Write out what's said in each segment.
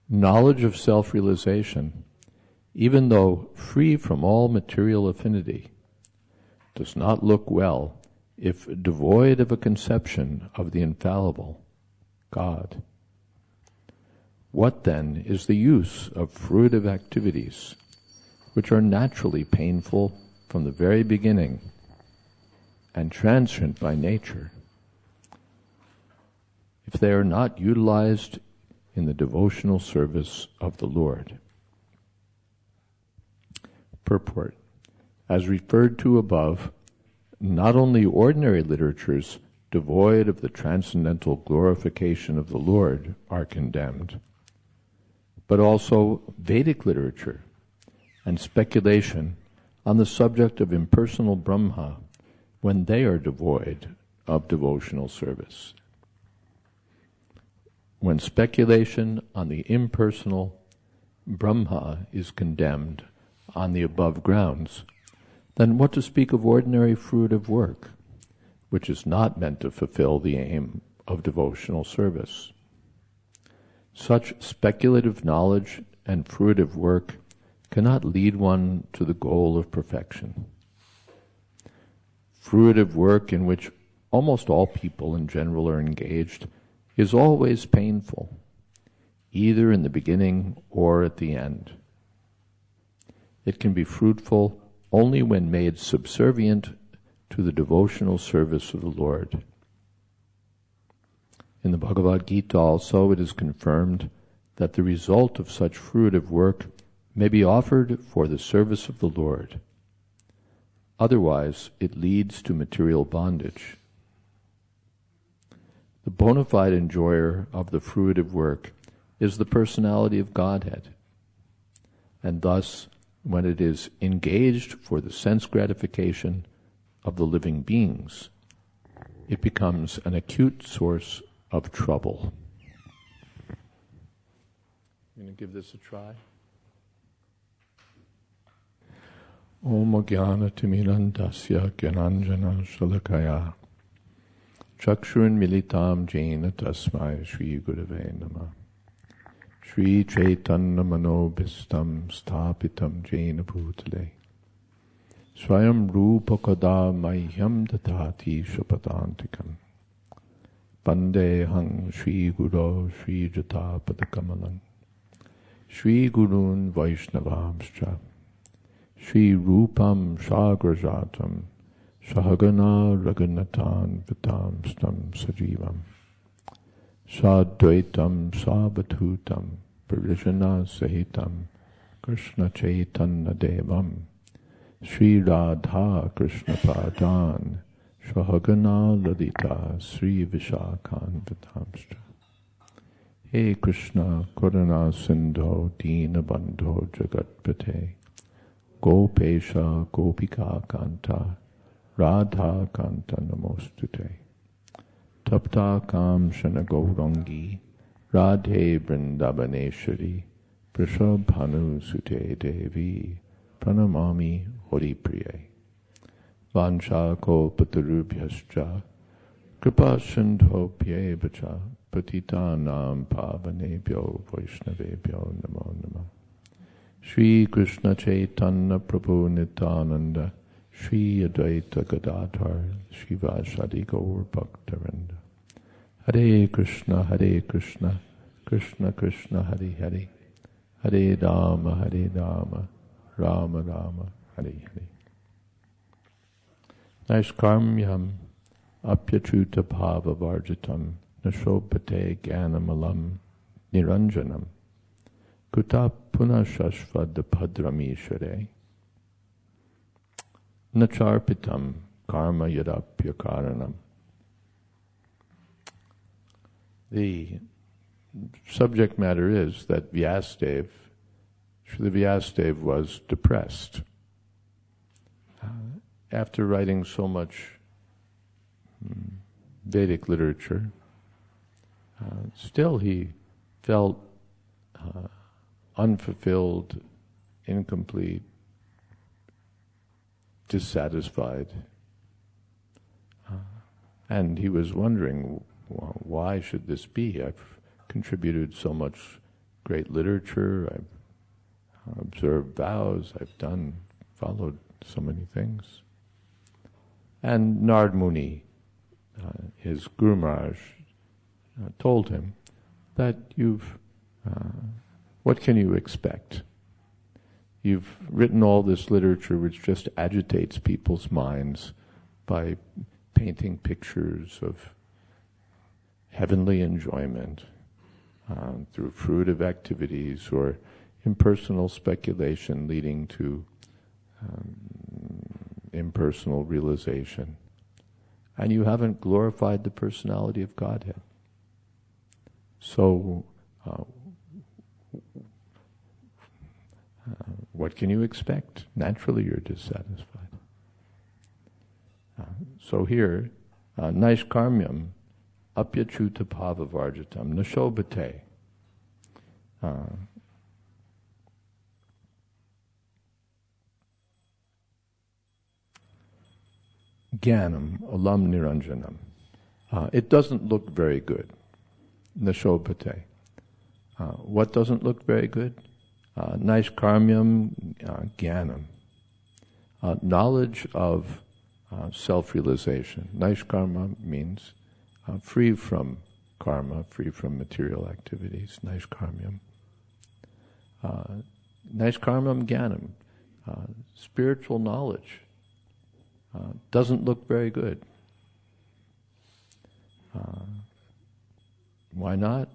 Knowledge of self-realization, even though free from all material affinity, does not look well if devoid of a conception of the infallible, God. What then is the use of fruitive activities, which are naturally painful from the very beginning and transient by nature, if they are not utilized in the devotional service of the Lord? Purport. As referred to above, not only ordinary literatures devoid of the transcendental glorification of the Lord are condemned, but also Vedic literature and speculation on the subject of impersonal Brahma when they are devoid of devotional service. When speculation on the impersonal Brahma is condemned on the above grounds, then what to speak of ordinary fruitive work, which is not meant to fulfill the aim of devotional service? Such speculative knowledge and fruitive work cannot lead one to the goal of perfection. Fruitive work in which almost all people in general are engaged is always painful, either in the beginning or at the end. It can be fruitful only when made subservient to the devotional service of the Lord. In the Bhagavad Gita also it is confirmed that the result of such fruitive work may be offered for the service of the Lord. Otherwise, it leads to material bondage. The bona fide enjoyer of the fruitive work is the personality of Godhead, and thus, when it is engaged for the sense gratification of the living beings, it becomes an acute source of trouble. I'm going to give this a try. Om Jnana Timirandasya Gyananjana Shalakaya Chakshurun Militam Jena Tasmai Shri Gurave Namah Shri Chaitanya Manobhistam Sthapitam Jena Bhutale Swayam Rupa Kada Mahyam Tatati Shapadantikam Vandehang Shri Guru Shri Jatapadakamalam Shri Gurun Vaishnavamscha Shri Rupam Shagrajatam Sahagana Raghunathan Vitamstam Sajivam Sadvaitam Savathutam Parijana Sahitam Krishna Chaitanya Devam Shri Radha Krishna Padan Sahagana Ladita Sri Vishakhan Vitamstra. Hey Krishna Karuna Sindho Dina Bandho Jagatpate Gopesha Gopika Kanta Radha Kanta Namostute Tapta Kam Shana Gaurangi Radhe Vrindavaneshwari Prishabhanu Sute Devi Pranamami Horipriye Vansha Kolpatarubhyascha Kripa Sindho Pyevacha Patitanam Pavanebhyo Vaishnavebhyo Namo Namah Shri Krishna Chaitanya Prabhu Nityananda Shri Advaita Gadadhar Shivasadi Gaur Bhaktarinda Hare Krishna Krishna Krishna Hare Hare Hare Rama Rama Rama Hare Hare. Naishkarmyam apyachuta bhava varjitam nashopate ganamalam niranjanam kuta punashashvada padramishare nacharpitam karma yadapya karanam. The subject matter is that Srila Vyasadeva was depressed. After writing so much Vedic literature, still he felt unfulfilled, incomplete, dissatisfied. And he was wondering, why should this be? I've contributed so much great literature, I've observed vows, I've followed so many things. And Nard Muni, his Guru Maharaj, told him that what can you expect? You've written all this literature which just agitates people's minds by painting pictures of heavenly enjoyment through fruitive activities or impersonal speculation leading to impersonal realization. And you haven't glorified the personality of Godhead. So, what can you expect? Naturally you're dissatisfied. So here, Naishkarmyam apyachuta bhavavarjitam nashobhate. Jnanam alam niranjanam. It doesn't look very good. Nashobhate. What doesn't look very good? Naishkarmyam jnanam. Knowledge of self-realization. Naishkarma means free from karma, free from material activities. Naishkarmyam. Naishkarmam jnanam. Spiritual knowledge. Doesn't look very good. Why not?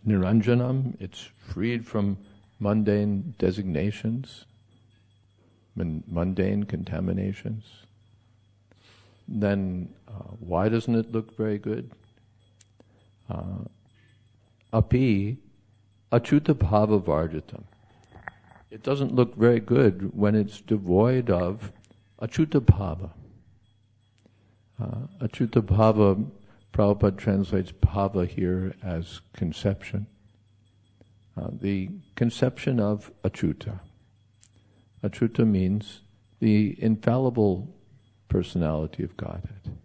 Niranjanam, it's freed from mundane designations, mundane contaminations. Then why doesn't it look very good? Api achuta bhava varjitam. It doesn't look very good when it's devoid of achuta bhava. Achuta bhava, Prabhupada translates bhava here as conception. The conception of achuta. Achuta means the infallible personality of Godhead.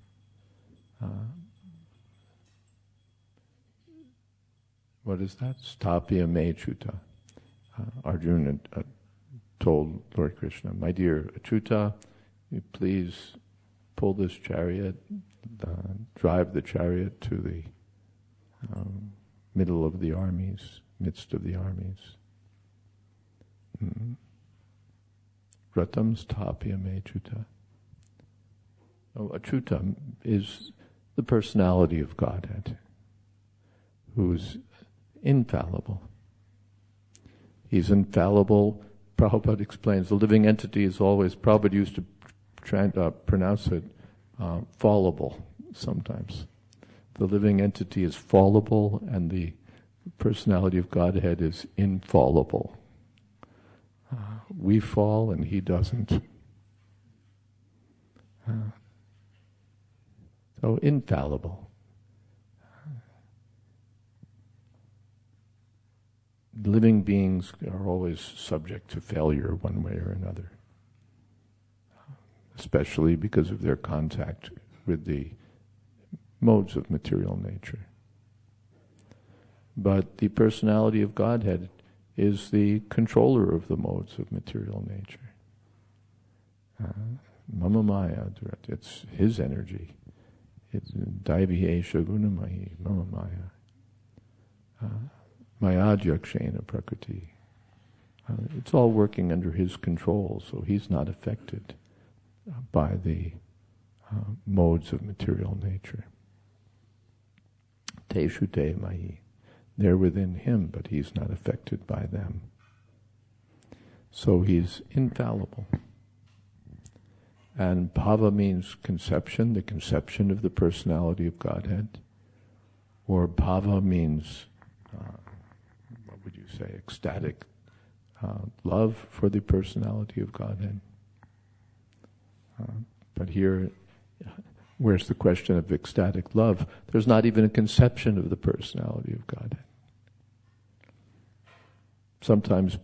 What is that? Stapya me achuta. Arjuna told Lord Krishna, my dear Achyuta, you please pull this chariot, drive the chariot to the middle of the armies, midst of the armies. Ratam stapya me Achyuta. Oh, Achyuta is the personality of Godhead, who's infallible. He's infallible. Prabhupada explains the living entity is always, Prabhupada used to pronounce it fallible sometimes. The living entity is fallible and the personality of Godhead is infallible. We fall and he doesn't. So infallible. Living beings are always subject to failure one way or another, especially because of their contact with the modes of material nature. But the personality of Godhead is the controller of the modes of material nature. Mama Maya, it's his energy. It's Daivihe Shagunamahi, Mama Maya. Mayadhyakshena Prakriti. It's all working under his control, so he's not affected by the modes of material nature. Teshu te mahi. They're within him, but he's not affected by them. So he's infallible. And bhava means conception, the conception of the personality of Godhead. Or bhava means what would you say, ecstatic love for the personality of Godhead. But here, where's the question of ecstatic love? There's not even a conception of the personality of Godhead. Sometimes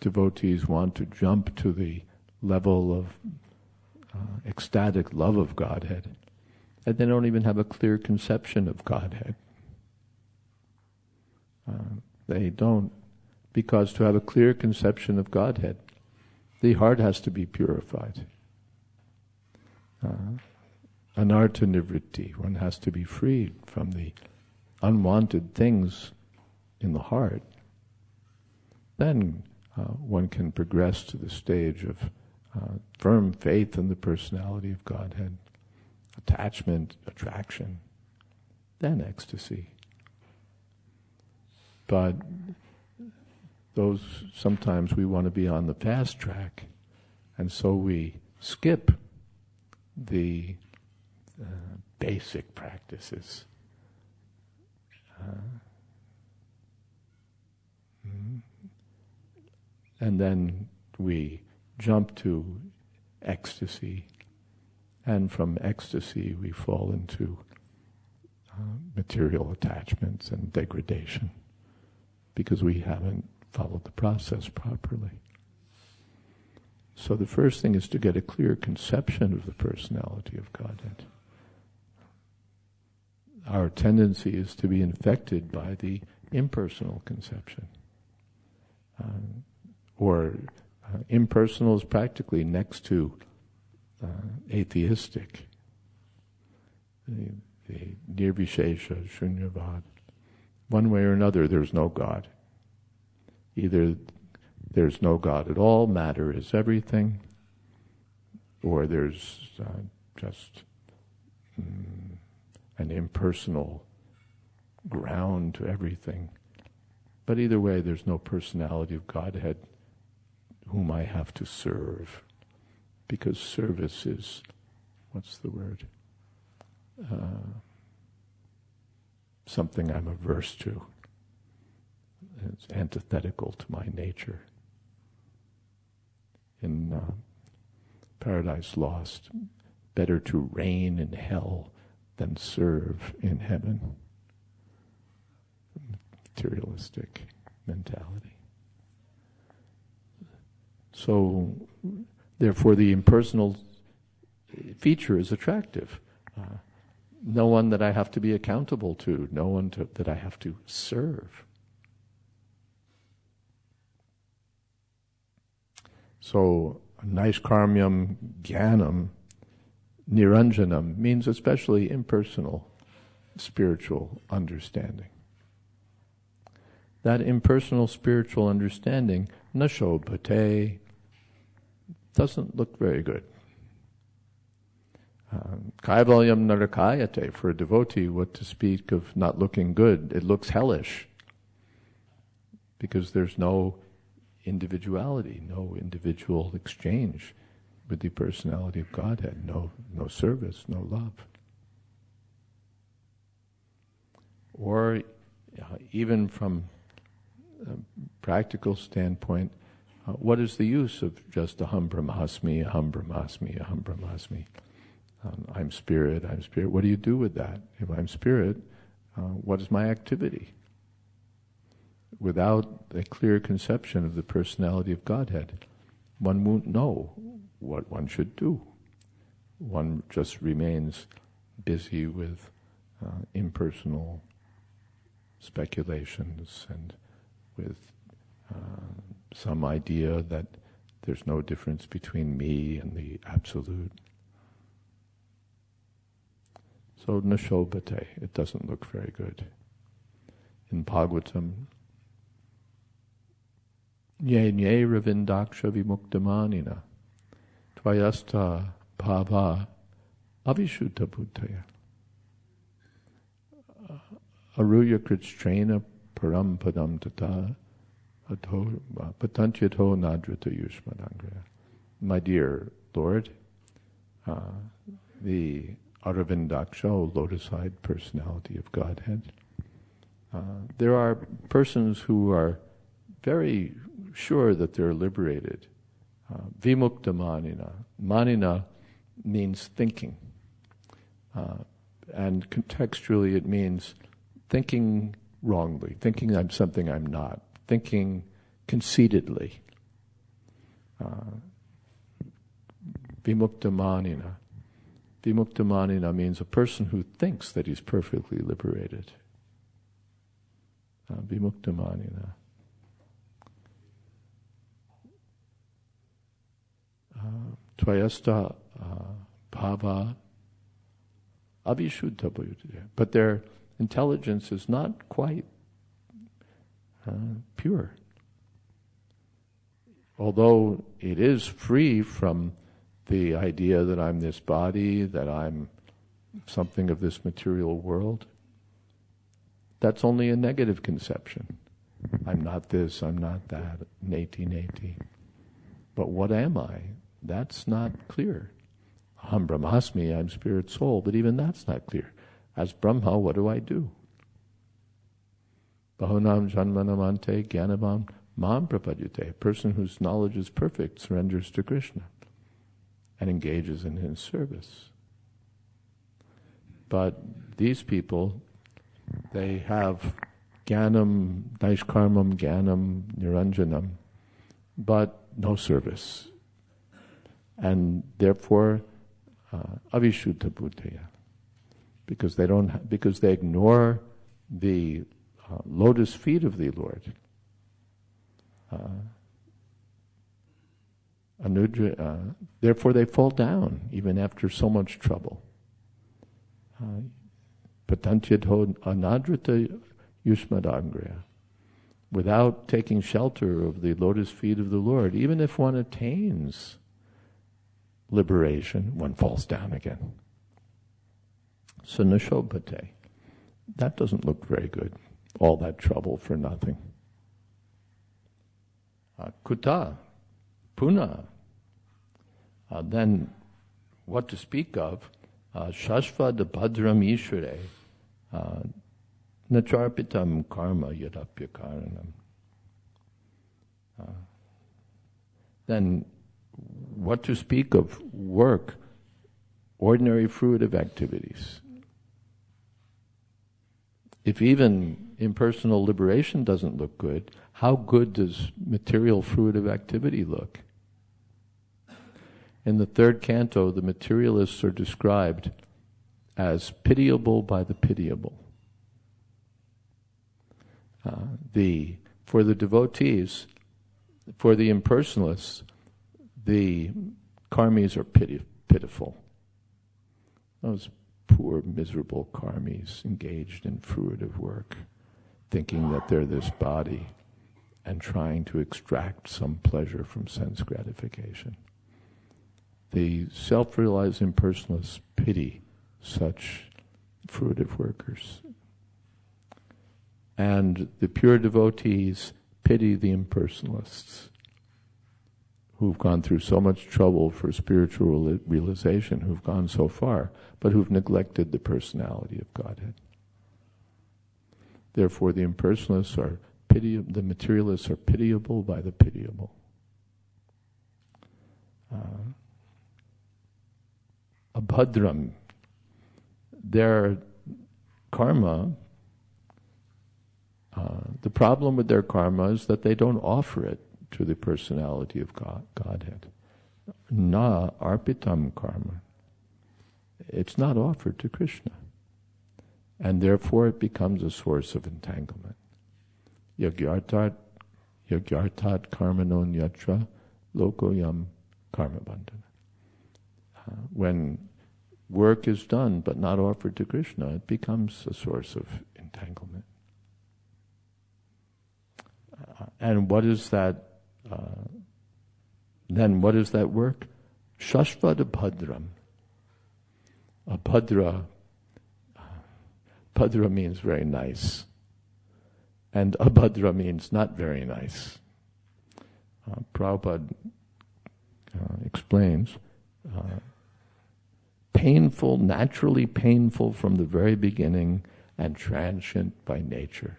devotees want to jump to the level of ecstatic love of Godhead, and they don't even have a clear conception of Godhead. They don't, because to have a clear conception of Godhead, the heart has to be purified. Anartha nivritti, one has to be freed from the unwanted things in the heart. Then one can progress to the stage of firm faith in the personality of Godhead, attachment, attraction, then ecstasy. But those, sometimes we want to be on the fast track, and so we skip the basic practices. And then we jump to ecstasy, and from ecstasy we fall into material attachments and degradation because we haven't followed the process properly. So the first thing is to get a clear conception of the personality of Godhead. Our tendency is to be infected by the impersonal conception. Impersonal is practically next to atheistic. The nirvishesha, shunyavad. One way or another, there's no God. Either there's no God at all, matter is everything, or there's just an impersonal ground to everything. But either way, there's no personality of Godhead whom I have to serve, because service is, what's the word? Something I'm averse to. It's antithetical to my nature. In Paradise Lost, better to reign in hell than serve in heaven. Materialistic mentality. So, therefore, the impersonal feature is attractive. No one that I have to be accountable to, no one that I have to serve. So, naishkarmyam jnanam niranjanam means especially impersonal spiritual understanding. That impersonal spiritual understanding, nashobhate, doesn't look very good. Kaivalyam narakayate, for a devotee, what to speak of not looking good? It looks hellish, because there's no individuality, no individual exchange with the personality of Godhead, no service, no love. Or even from a practical standpoint, what is the use of just aham brahmasmi, aham brahmasmi, aham brahmasmi? I'm spirit, I'm spirit. What do you do with that? If I'm spirit, what is my activity? Without a clear conception of the personality of Godhead, one won't know what one should do. One just remains busy with impersonal speculations and with some idea that there's no difference between me and the Absolute. So nashobhate, it doesn't look very good. In Bhagavatam, nye nye ravindaksha vimuktamanina tvayasta bhava avishuddha buddhaya aruya kritstrena param padam tata patantyato nadrata yushmadangraya. My dear Lord, the Aravindaksha, lotus-eyed personality of Godhead, there are persons who are very sure that they're liberated. Vimukta manina. Manina means thinking. And contextually it means thinking wrongly, thinking I'm something I'm not, thinking conceitedly. Vimukta manina. Vimukta manina means a person who thinks that he's perfectly liberated. vimuktamanina. Tvayasta bhava avishuddha bhujya. But their intelligence is not quite pure. Although it is free from the idea that I'm this body, that I'm something of this material world, that's only a negative conception. I'm not this, I'm not that, neti. But what am I? That's not clear. Aham brahmasmi, I'm spirit soul, but even that's not clear. As Brahma, what do I do? Bahunam janmanamante gyanavam mam prapadyute. A person whose knowledge is perfect surrenders to Krishna and engages in his service. But these people, they have jnanam, naishkarmam, jnanam, niranjanam, but no service. And therefore, avishuddha buddhaya. Because they ignore the lotus feet of the Lord. Therefore they fall down even after so much trouble. Patantyadho anadrita yushmadangriya. Without taking shelter of the lotus feet of the Lord, even if one attains liberation, one falls down again. So nashobhate. That doesn't look very good. All that trouble for nothing. Kuta, puna. Then what to speak of? Shashva de bhadram ishvare. Nacharpitam karma yadapya karanam. Then what to speak of work, ordinary fruitive activities? If even impersonal liberation doesn't look good, how good does material fruitive activity look? In the third canto, the materialists are described as pitiable by the pitiable. For the devotees, for the impersonalists, the karmis are pitiful. Those poor, miserable karmis engaged in fruitive work, thinking that they're this body and trying to extract some pleasure from sense gratification. The self-realized impersonalists pity such fruitive workers. And the pure devotees pity the impersonalists who've gone through so much trouble for spiritual realization, who've gone so far, but who've neglected the personality of Godhead. Therefore, the impersonalists are the materialists are pitiable by the pitiable. Abhadram, their karma, the problem with their karma is that they don't offer it to the personality of Godhead. Na arpitam karma. It's not offered to Krishna. And therefore it becomes a source of entanglement. Yagyartat karmanon yatra lokoyam karma bandhana. When work is done but not offered to Krishna, it becomes a source of entanglement. And what is that? Then what is that work? Shashvada bhadram. Bhadra means very nice. And abhadra means not very nice. Prabhupada explains, painful, naturally painful from the very beginning and transient by nature.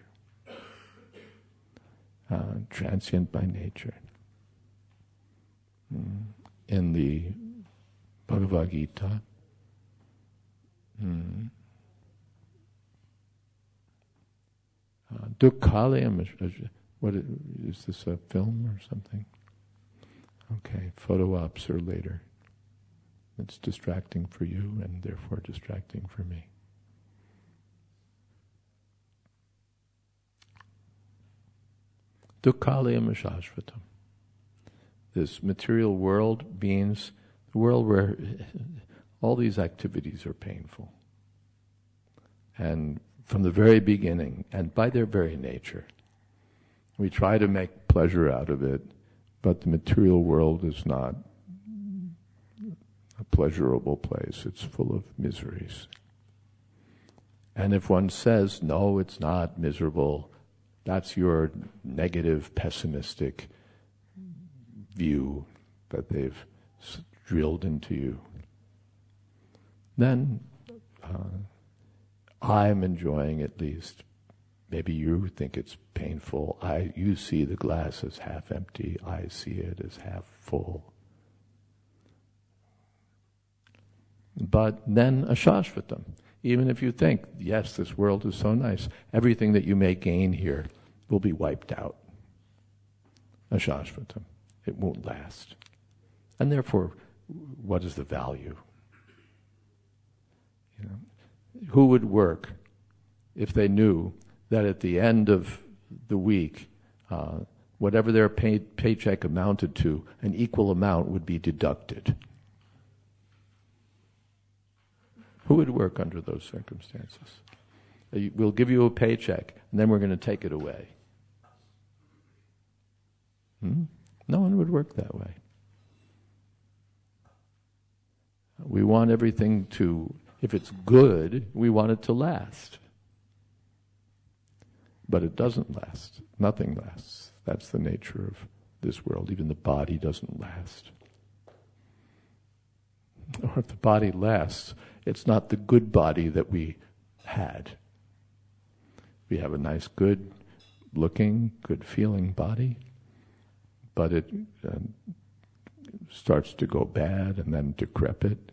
Transient by nature. In the Bhagavad Gita, Dukkhalayam, what is this, a film or something? Okay, photo ops are later. It's distracting for you and therefore distracting for me. Dukkhalayam ashashvatam. This material world means the world where all these activities are painful. And from the very beginning, and by their very nature, we try to make pleasure out of it, but the material world is not a pleasurable place. It's full of miseries. And if one says, no, it's not miserable, that's your negative, pessimistic view that they've drilled into you, then I'm enjoying at least. Maybe you think it's painful. You see the glass as half empty. I see it as half full. But then ashashvatam. Even if you think, yes, this world is so nice, everything that you may gain here will be wiped out. Ashashvatam. It won't last. And therefore, what is the value? Who would work if they knew that at the end of the week, whatever their paycheck amounted to, an equal amount would be deducted? Who would work under those circumstances? We'll give you a paycheck, and then we're going to take it away. No one would work that way. We want everything to, if it's good, we want it to last. But it doesn't last. Nothing lasts. That's the nature of this world. Even the body doesn't last. Or if the body lasts, it's not the good body that we had. We have a nice, good looking, good feeling body, but it starts to go bad and then decrepit.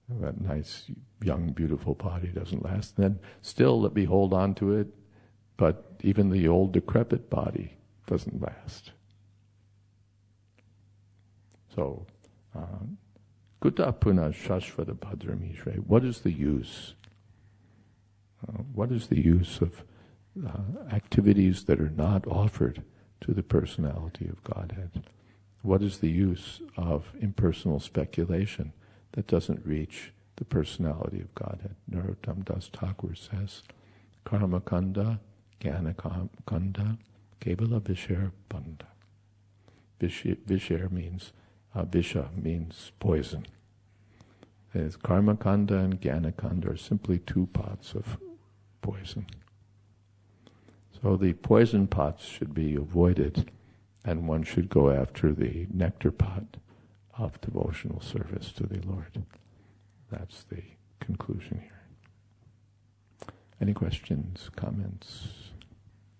That nice, young, beautiful body doesn't last. And then still let me hold on to it, but even the old decrepit body doesn't last. So, Kuta Puna Shashvata Bhadramishrei. What is the use? What is the use of activities that are not offered to the personality of Godhead? What is the use of impersonal speculation that doesn't reach the personality of Godhead? Narottam Das Thakur says, Karma Kanda, Jnana Kanda, Kevala Vishar Banda. Vishar means Visha means poison. Karma Kanda and Jnana Kanda are simply two pots of poison. So the poison pots should be avoided, and one should go after the nectar pot of devotional service to the Lord. That's the conclusion here. Any questions, comments?